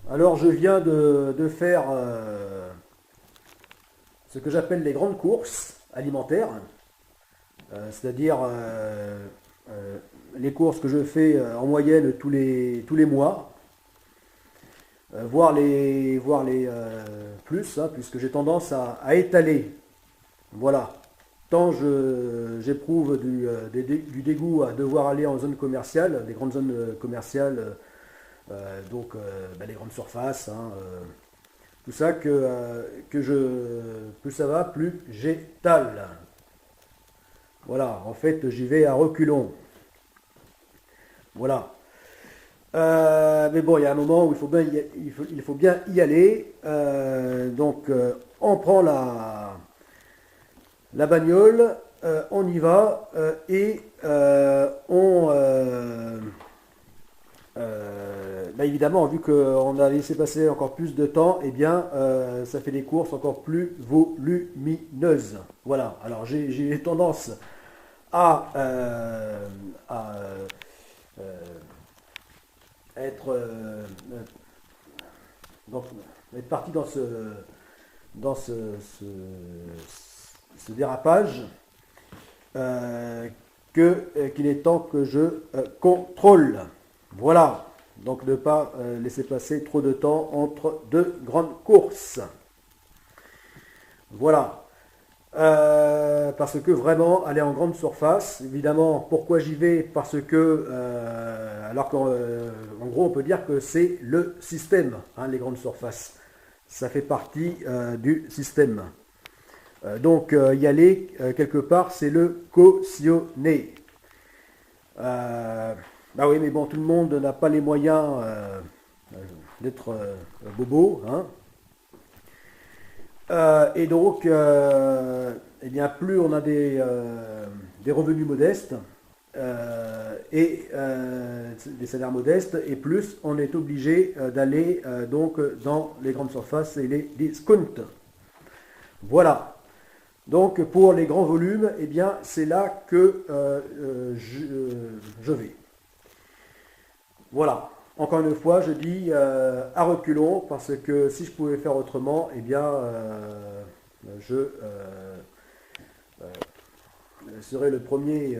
Alors je viens de faire ce que j'appelle les grandes courses alimentaires, c'est-à-dire les courses que je fais en moyenne tous les mois, voire les plus, hein, puisque j'ai tendance à étaler. Voilà. Tant j'éprouve du dégoût à devoir aller en zone commerciale, des grandes zones commerciales, donc les grandes surfaces, hein, tout ça plus ça va, plus j'étale. Voilà, en fait j'y vais à reculons. Voilà. Mais bon, il y a un moment où il faut bien y aller. Donc on prend la bagnole, on y va et évidemment, vu qu'on a laissé passer encore plus de temps, eh bien, ça fait des courses encore plus volumineuses. Voilà. Alors, j'ai tendance à, euh, à, euh, être, donc, être parti dans ce dérapage euh, qu'il est temps que je contrôle. Voilà. Donc ne pas laisser passer trop de temps entre deux grandes courses. Voilà. Parce que vraiment, aller en grande surface, évidemment, pourquoi j'y vais? Parce que, alors qu'en gros, on peut dire que c'est le système, hein, les grandes surfaces. Ça fait partie du système. Donc, y aller, quelque part, c'est le cautionner. Bah oui, mais bon, tout le monde n'a pas les moyens d'être bobo, hein. Et donc, eh bien, plus on a des revenus modestes et des salaires modestes, et plus on est obligé d'aller donc dans les grandes surfaces et les discounts. Voilà. Donc, pour les grands volumes, eh bien, c'est là que je vais. Voilà. Encore une fois, je dis à reculons parce que si je pouvais faire autrement, eh bien, je serais le premier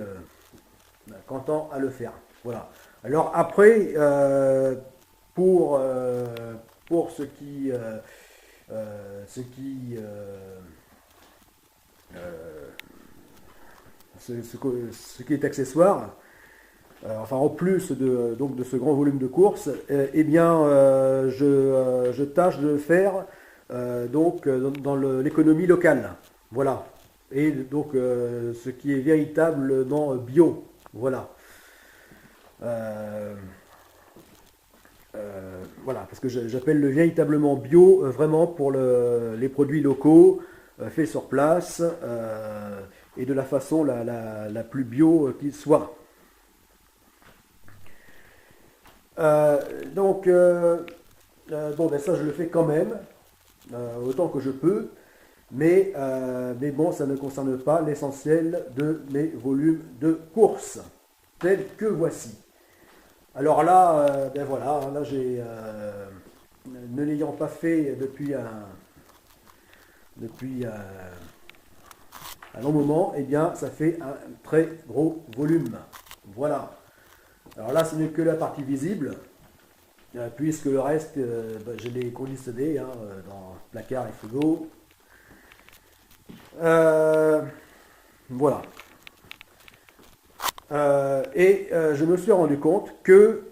content à le faire. Voilà. Alors après, pour euh, ce qui est accessoire, enfin en plus donc de ce grand volume de courses, eh bien je tâche de faire donc dans l'économie locale. Voilà. Et donc ce qui est véritablement bio. Voilà. Euh, voilà, parce que j'appelle le véritablement bio vraiment pour les produits locaux faits sur place et de la façon la plus bio qu'il soit. Euh, donc, bon, ben ça, je le fais quand même, autant que je peux, mais bon, ça ne concerne pas l'essentiel de mes volumes de courses, tels que voici. Alors là, ben voilà, là ne l'ayant pas fait depuis un long moment, eh bien, ça fait un très gros volume. Voilà. Alors là, ce n'est que la partie visible, puisque le reste, je l'ai conditionné hein, dans placard et frigo. Euh, voilà. Et je me suis rendu compte que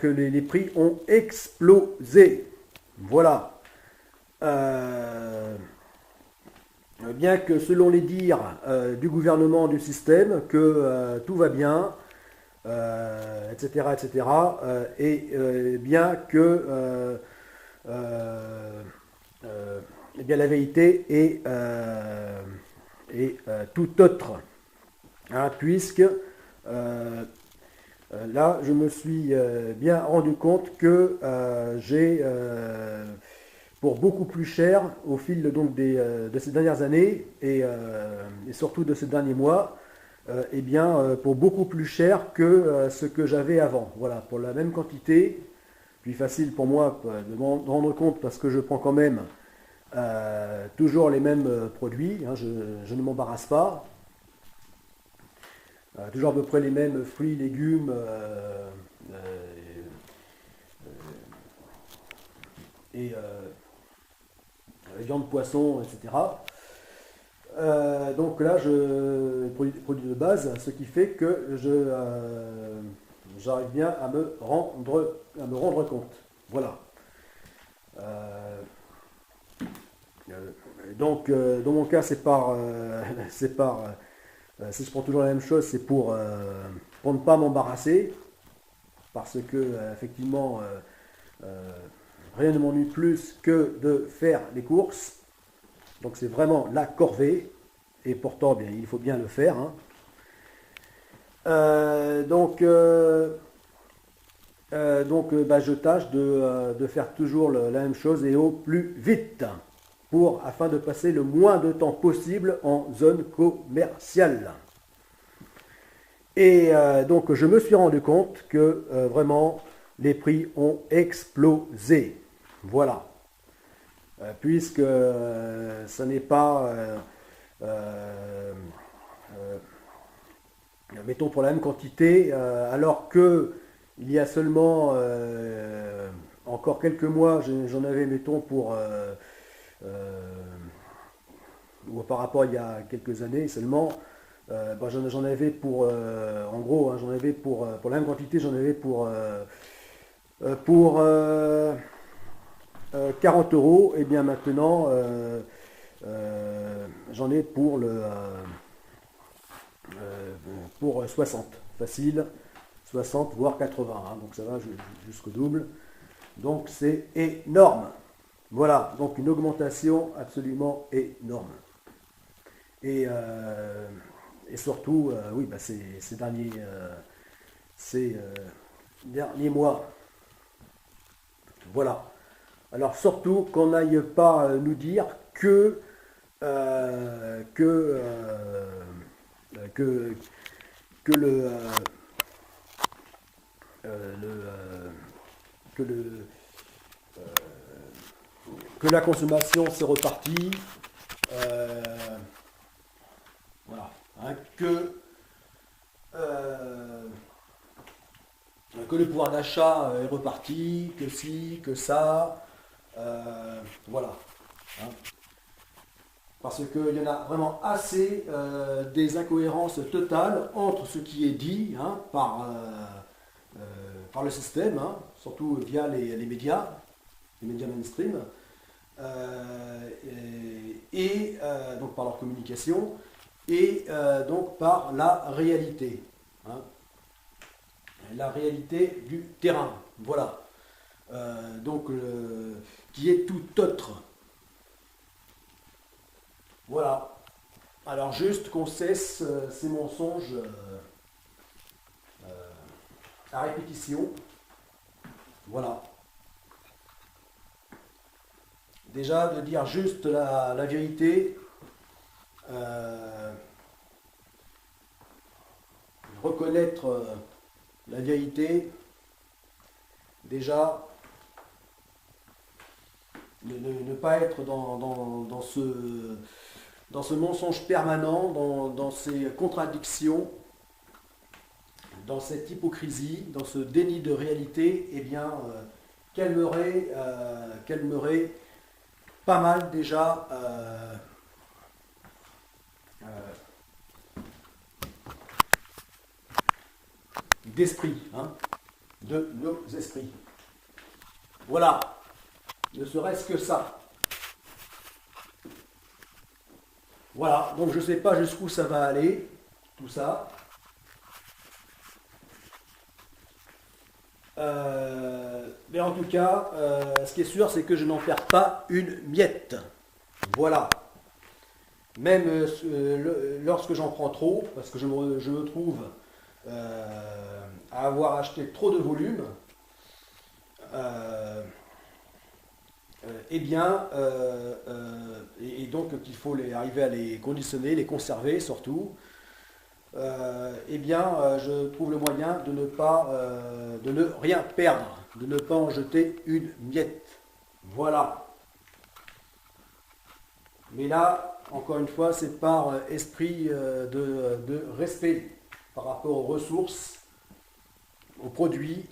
les prix ont explosé. Voilà. Euh, Bien que selon les dires du gouvernement du système, que tout va bien, etc., etc., et bien que euh, eh bien la vérité est tout autre, hein, puisque là, je me suis bien rendu compte que j'ai, pour beaucoup plus cher, au fil donc de ces dernières années et surtout de ces derniers mois, eh bien, pour beaucoup plus cher que ce que j'avais avant. Voilà, pour la même quantité, puis facile pour moi de m'en rendre compte parce que je prends quand même toujours les mêmes produits, hein, je ne m'embarrasse pas. Toujours à peu près les mêmes fruits, légumes, et viande, poisson, etc. Donc là, produits de base, ce qui fait que j'arrive bien à me rendre compte. Voilà. Euh, donc, dans mon cas, c'est par, si je prends toujours la même chose, c'est pour ne pas m'embarrasser, parce que effectivement, euh, rien ne m'ennuie plus que de faire les courses. Donc c'est vraiment la corvée, et pourtant, bien, il faut bien le faire, hein. Donc, bah, je tâche de faire toujours la même chose et au plus vite, afin de passer le moins de temps possible en zone commerciale. Et donc je me suis rendu compte que vraiment les prix ont explosé. Voilà. Puisque ça n'est pas, euh, mettons pour la même quantité, alors que il y a seulement encore quelques mois, j'en avais, mettons, euh, ou par rapport à il y a quelques années seulement, bah, j'en avais en gros, hein, j'en avais pour la même quantité, j'en avais pour 40 euros, et bien maintenant, j'en ai pour 60, facile, 60 voire 80, hein, donc ça va jusqu'au double. Donc c'est énorme. Voilà, donc une augmentation absolument énorme. Et surtout, oui, bah ces derniers mois. Voilà. Alors surtout qu'on n'aille pas nous dire euh, que, euh, que, que que le, que la consommation s'est repartie, euh, voilà, hein, euh, que le pouvoir d'achat est reparti, que si, que ça, voilà, hein. Parce qu'il y en a vraiment assez des incohérences totales entre ce qui est dit, hein, par le système, hein, surtout via les médias mainstream, donc par leur communication, et donc par la réalité, hein, la réalité du terrain, voilà. Donc qui est tout autre. Voilà. Alors juste qu'on cesse ces mensonges à répétition. Voilà. Déjà de dire juste la vérité, euh, reconnaître la vérité, déjà ne pas être dans ce mensonge permanent, dans ces contradictions, dans cette hypocrisie, dans ce déni de réalité, eh bien, calmerait pas mal déjà d'esprit, hein, de nos esprits. Voilà, ne serait-ce que ça. Voilà, donc je ne sais pas jusqu'où ça va aller, tout ça. Mais en tout cas, ce qui est sûr, c'est que je n'en perds pas une miette. Voilà. Même lorsque j'en prends trop, parce que je me trouve à avoir acheté trop de volume, eh bien, et donc qu'il faut arriver à les conditionner, les conserver surtout. eh bien, je trouve le moyen de ne pas, de ne rien perdre, de ne pas en jeter une miette. Voilà. Mais là, encore une fois, c'est par esprit de respect par rapport aux ressources, aux produits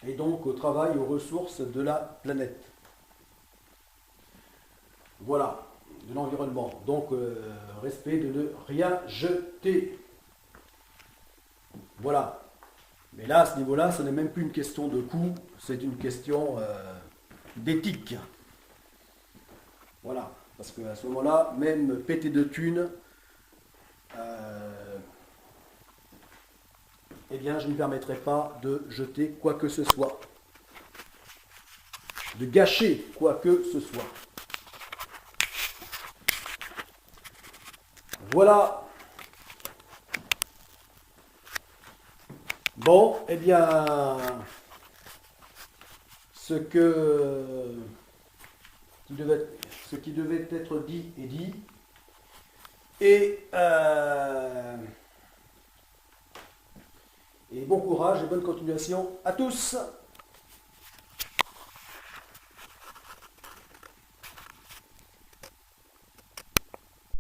et donc au travail, aux ressources de la planète. Voilà, de l'environnement. Donc, respect de ne rien jeter. Voilà. Mais là, à ce niveau-là, ce n'est même plus une question de coût, c'est une question d'éthique. Voilà. Parce qu'à ce moment-là, même pété de thunes, eh bien, je ne permettrai pas de jeter quoi que ce soit, de gâcher quoi que ce soit. Voilà. Bon, eh bien, ce qui devait être dit est dit. Et bon courage et bonne continuation à tous.